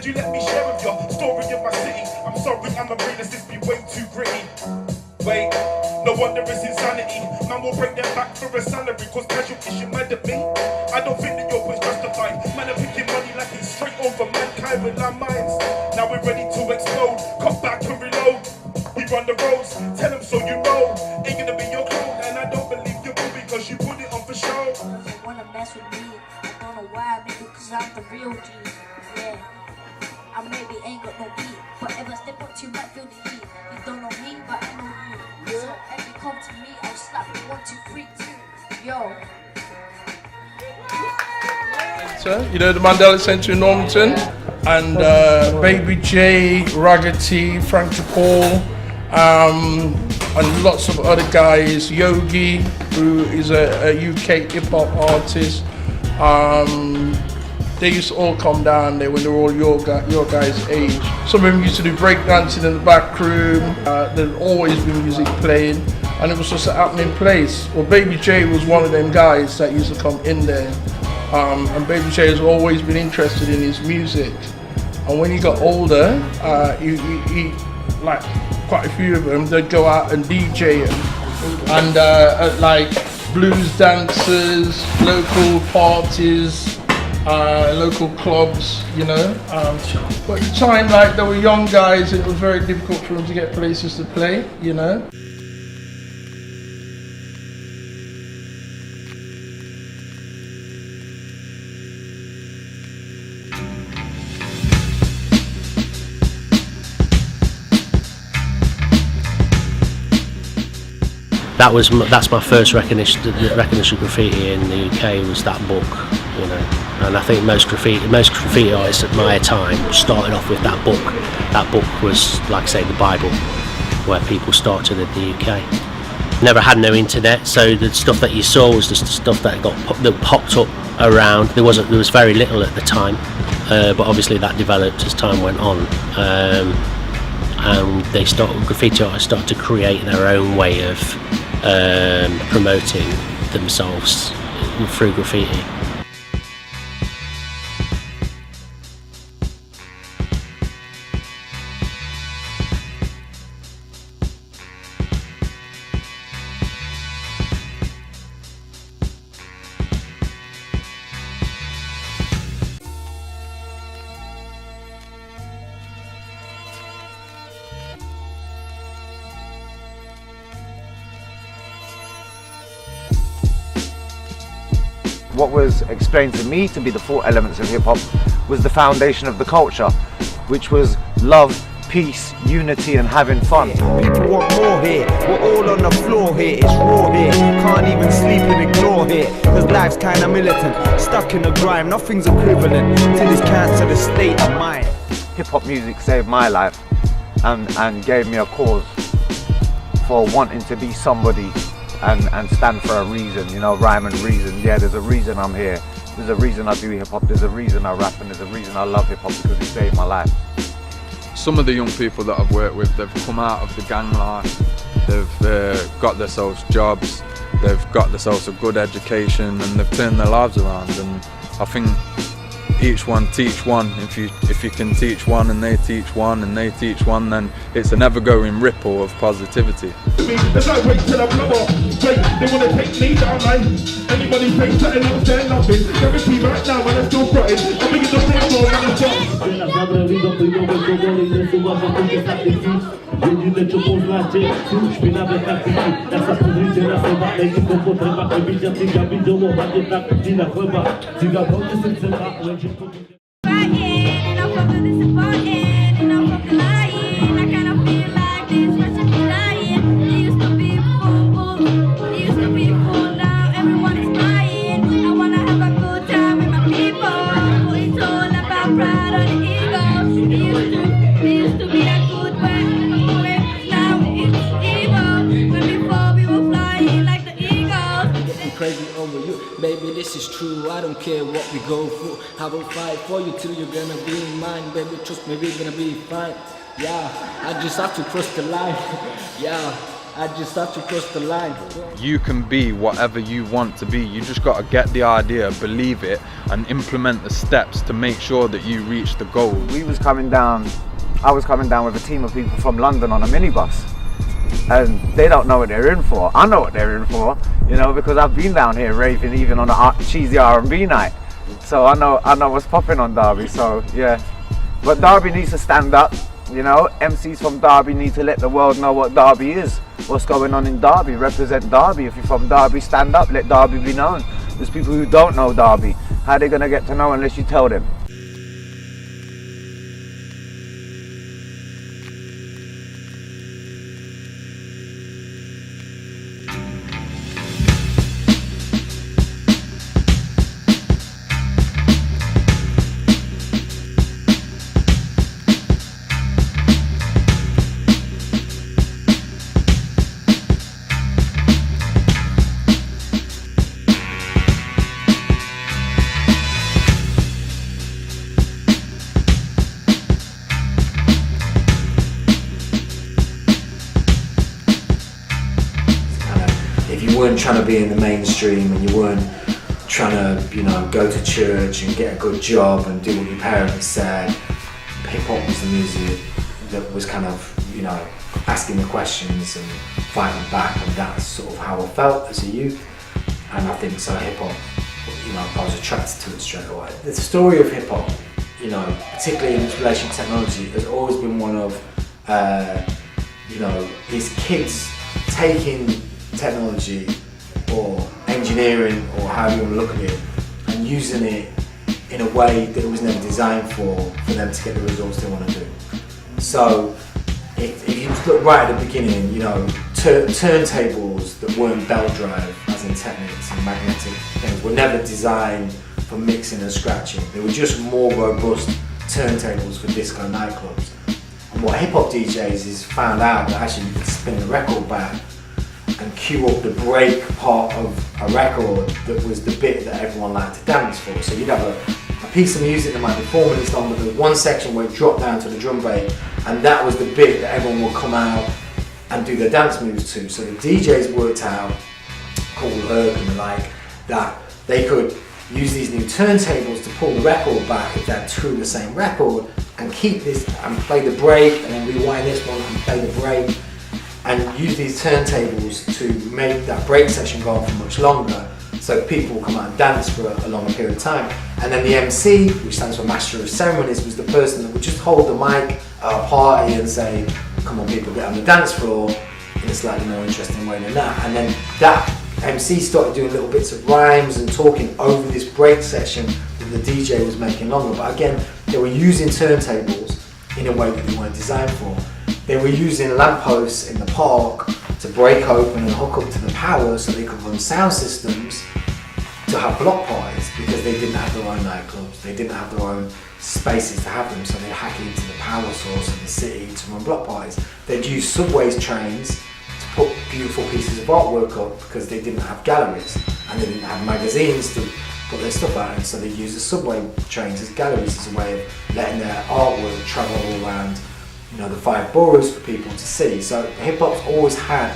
Said you let me share with your story in my city. I'm sorry, I'm a realist, it's been way too gritty. Wait, no wonder it's insanity. Man will break their back for a salary, cause casual issue mad at me. I don't think that your point's justified. Man are picking money like it's straight over mankind with our minds. Now we're ready to explode, cut back and reload. We run the roads, tell them so you know. Ain't gonna be your clone, and I don't believe you will because you put it on for show. They wanna mess with me, I don't know why, maybe cause I'm the real G. Yeah, I maybe ain't got no beat, but if I step up to you might feel the heat. You don't know me, but I know you. So if you come to me, I'll slap you 1, 2, 3, 2. Yo. You know, the Mandela Centre in Normanton, and Baby J, Ragga T, Frank DePaul, and lots of other guys. Yogi, who is a UK hip hop artist. They used to all come down there when they were all your guys' age. Some of them used to do breakdancing in the back room. There'd always be music playing, and it was just a happening place. Well, Baby J was one of them guys that used to come in there. And Baby J has always been interested in his music. And when he got older, he like quite a few of them, they'd go out and DJ and at like blues dancers, local parties, local clubs, you know. But at the time, like, there were young guys, it was very difficult for them to get places to play, you know. That's my first recognition graffiti in the UK was that book, you know. And I think most graffiti artists at my time started off with that book. That book was, like I say, the Bible, where people started in the UK. Never had no internet, so the stuff that you saw was just the stuff that popped up around. There was very little at the time, but obviously that developed as time went on. And graffiti artists started to create their own way of promoting themselves through graffiti. What was explained to me to be the 4 elements of hip-hop was the foundation of the culture, which was love, peace, unity and having fun. People want more here, we're all on the floor here, it's raw here, can't even sleep and ignore here, cause life's kinda militant, stuck in the grime, nothing's equivalent to this cancer, the state of mind. Hip-hop music saved my life and gave me a cause for wanting to be somebody and stand for a reason, you know, rhyme and reason. Yeah, there's a reason I'm here, there's a reason I do hip-hop, there's a reason I rap, and there's a reason I love hip-hop, because it saved my life. Some of the young people that I've worked with, they've come out of the gang life, they've got themselves jobs, they've got themselves a good education, and they've turned their lives around. And I think each one teach one. If you can teach one and they teach one and they teach one, then it's an ever-going ripple of positivity. There's no wait till I blow up. Wait, they wanna take me down like anybody say something else they're loving. Guarantee right now when I'm still fronting, I'm making the same floor when I'm crazy over you, baby, this is true. I don't care what we go through, I will fight for you till you're gonna be mine, baby, trust me, we're gonna be fine. Yeah, I just have to cross the line. Yeah. I just start to cross the line. You can be whatever you want to be. You just got to get the idea, believe it, and implement the steps to make sure that you reach the goal. I was coming down with a team of people from London on a minibus, and they don't know what they're in for. I know what they're in for, you know, because I've been down here raving even on a cheesy R&B night. So I know what's popping on Derby. So yeah, but Derby needs to stand up. You know, MCs from Derby need to let the world know what Derby is, what's going on in Derby, represent Derby. If you're from Derby, stand up, let Derby be known. There's people who don't know Derby. How are they gonna get to know unless you tell them? If you weren't trying to be in the mainstream and you weren't trying to, you know, go to church and get a good job and do what your parents said, hip hop was the music that was kind of, you know, asking the questions and fighting back, and that's sort of how I felt as a youth. And I think so hip hop, you know, I was attracted to it straight away. The story of hip hop, you know, particularly in its relation to technology, has always been one of, you know, these kids taking technology or engineering or however you want to look at it and using it in a way that it was never designed for them to get the results they want to do. So if you look right at the beginning, you know, turntables that weren't belt drive, as in Technics and magnetic things, were never designed for mixing and scratching. They were just more robust turntables for disco nightclubs. And what hip hop DJs is found out that actually you could spin the record back and cue up the break part of a record that was the bit that everyone liked to dance for. So you'd have a piece of music that might be 4 minutes long, but there's one section where it dropped down to the drum break, and that was the bit that everyone would come out and do their dance moves to. So the DJs worked out, Paul Herc and the like, that they could use these new turntables to pull the record back if they had two of the same record, and keep this and play the break, and then rewind this one and play the break, and use these turntables to make that break session go on for much longer, so people will come out and dance for a longer period of time. And then the MC, which stands for Master of Ceremonies, was the person that would just hold the mic at a party and say, come on people, get on the dance floor, in a slightly more interesting way than that. And then that MC started doing little bits of rhymes and talking over this break session that the DJ was making longer. But again, they were using turntables in a way that they weren't designed for. They were using lampposts in the park to break open and hook up to the power so they could run sound systems to have block parties, because they didn't have their own nightclubs, they didn't have their own spaces to have them, so they'd hack into the power source of the city to run block parties. They'd use subways trains to put beautiful pieces of artwork up because they didn't have galleries and they didn't have magazines to put their stuff out in, so they'd use the subway trains as galleries as a way of letting their artwork travel all around, you know, the 5 boroughs for people to see. So hip hop's always had,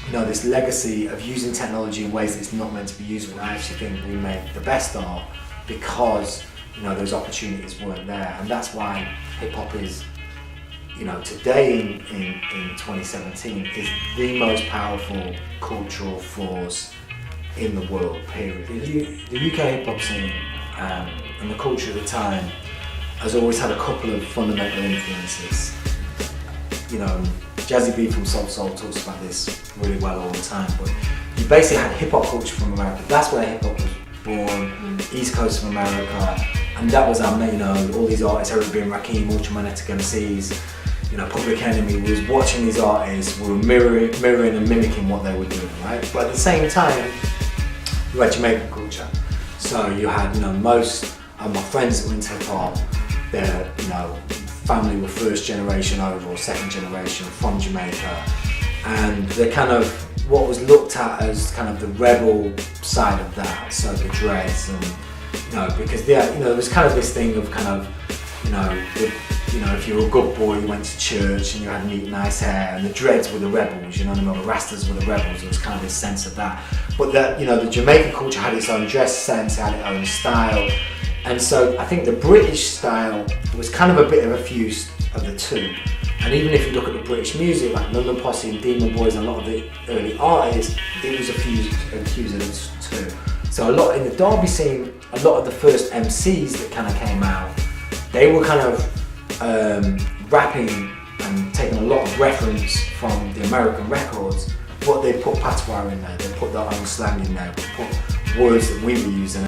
you know, this legacy of using technology in ways that it's not meant to be used. And I actually think we made the best art because, you know, those opportunities weren't there. And that's why hip hop is, you know, today in 2017 is the most powerful cultural force in the world, period. The UK hip hop scene and the culture of the time has always had a couple of fundamental influences. You know, Jazzy B from Soul Soul talks about this really well all the time, but you basically had hip hop culture from America. That's where hip hop was born, East Coast of America, and that was our, you know, all these artists, Eric B and Rakim, Ultramagnetic MCs, you know, Public Enemy was watching these artists, we were mirroring and mimicking what they were doing, right? But at the same time, you had Jamaican culture. So you had, you know, most of my friends that were into hip hop, their, you know, family were first generation over or second generation from Jamaica, and they're kind of what was looked at as kind of the rebel side of that, so the dreads, and you know, because you know, there was kind of this thing of kind of, you know, you know, if you were a good boy, you went to church and you had neat, nice hair, and the dreads were the rebels, you know what I mean? The Rastas were the rebels. There was kind of this sense of that. But that, you know, the Jamaican culture had its own dress sense, had its own style, and so I think the British style was kind of a bit of a fuse of the two. And even if you look at the British music, like London Posse and Demon Boys and a lot of the early artists, it was a fuse of the two. So a lot in the Derby scene, a lot of the first MCs that kind of came out, they were kind of rapping and taking a lot of reference from the American records, but they put patois in there, they put their own slang in there, they put words that we were using.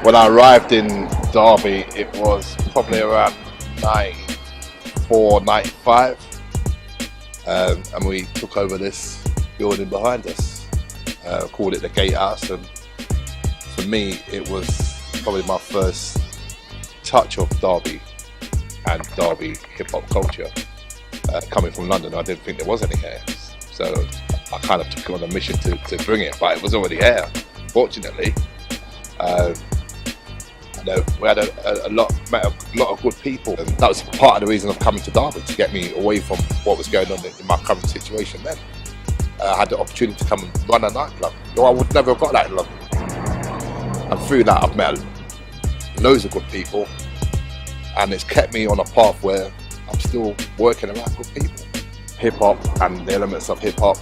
When I arrived in Derby, it was probably around 94, 95, and we took over this building behind us, called it the Gatehouse, and for me it was probably my first touch of Derby and Derby hip-hop culture. Coming from London, I didn't think there was any here, so I kind of took it on a mission to bring it, but it was already here, fortunately. We had met a lot of good people, and that was part of the reason of coming to Derby, to get me away from what was going on in my current situation then. I had the opportunity to come and run a nightclub. I would never have got that in London. And through that I've met loads of good people, and it's kept me on a path where I'm still working around good people. Hip hop and the elements of hip hop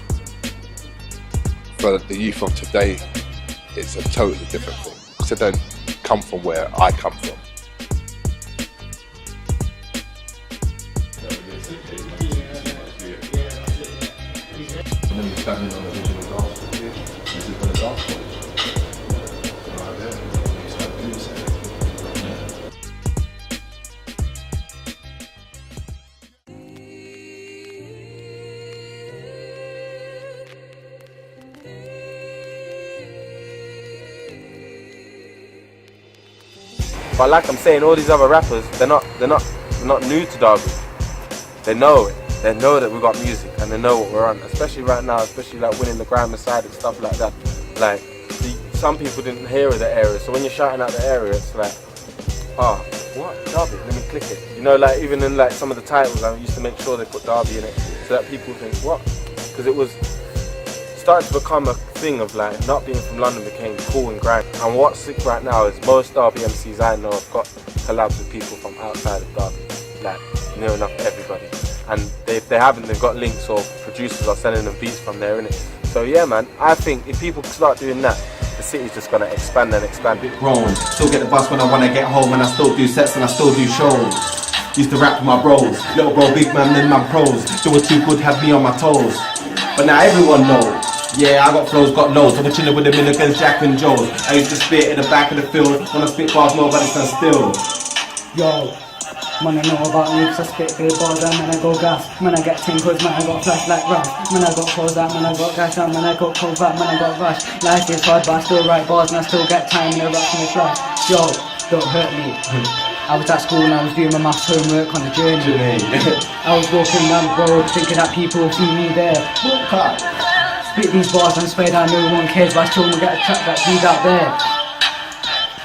for the youth of today, it's a totally different thing. So don't come from where I come from. But like I'm saying, all these other rappers, they're not new to Derby. They know it. They know that we got music and they know what we're on. Especially right now, especially like winning the Grime side and stuff like that. Like some people didn't hear of the area, so when you're shouting out the area, it's like, oh, what? Derby? Let me click it. You know, like even in like some of the titles, I used to make sure they put Derby in it so that people think, what? Because it was starting to become a thing of like not being from London became cool and grime. And what's sick right now is most Derby MCs I know have got collabs with people from outside of Derby, like near enough everybody. And if they haven't, they've got links or producers are sending them beats from there, innit? So yeah, man, I think if people start doing that, the city's just gonna expand and expand. Bit grown, still get the bus when I wanna get home, and I still do sets and I still do shows. Used to rap with my bros, little bro, big man, then my pros. They were too good, had me on my toes. But now everyone knows. Yeah, I got flows, got loads. I was chilling with the Milligans, Jack and Joes. I used to spit in the back of the field. When I spit bars, nobody stand still. Yo, man, I know about me, cause I spit big bars and man, I go gas. Man, I get tinkers, man, I got flash like rush. Man, I got clothes out, man, I got cash out. Man, I got cold back, man, I got rush. Life is hard, but I still write bars and I still get time in the rush and the flash. Yo, don't hurt me. I was at school and I was doing my maths homework on the journey. I was walking down the road thinking that people will see me there. Spit these bars and swear that no one cares, but I still get a track that dude out there.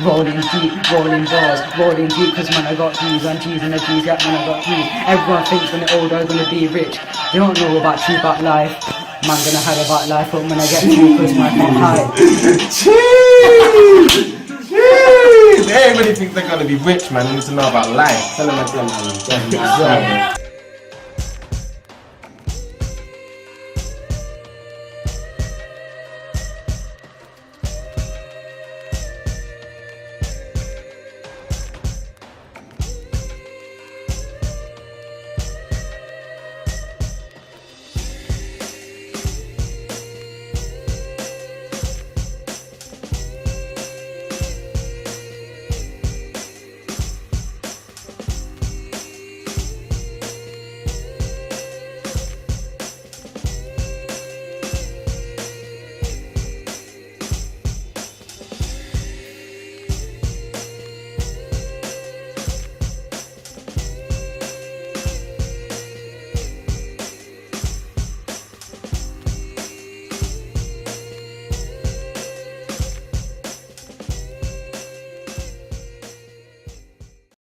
Rolling deep, rolling bars, rolling deep, cause man I got G's and G's and the G's, yeah man I got G's. Everyone thinks when they're older I'm gonna be rich. They don't know about true about life. Man gonna hide about life, but when I get true, cause man I can't hide. Cheese! Cheese! Everybody thinks they're gonna be rich, man. They need to know about life. Tell them again, man.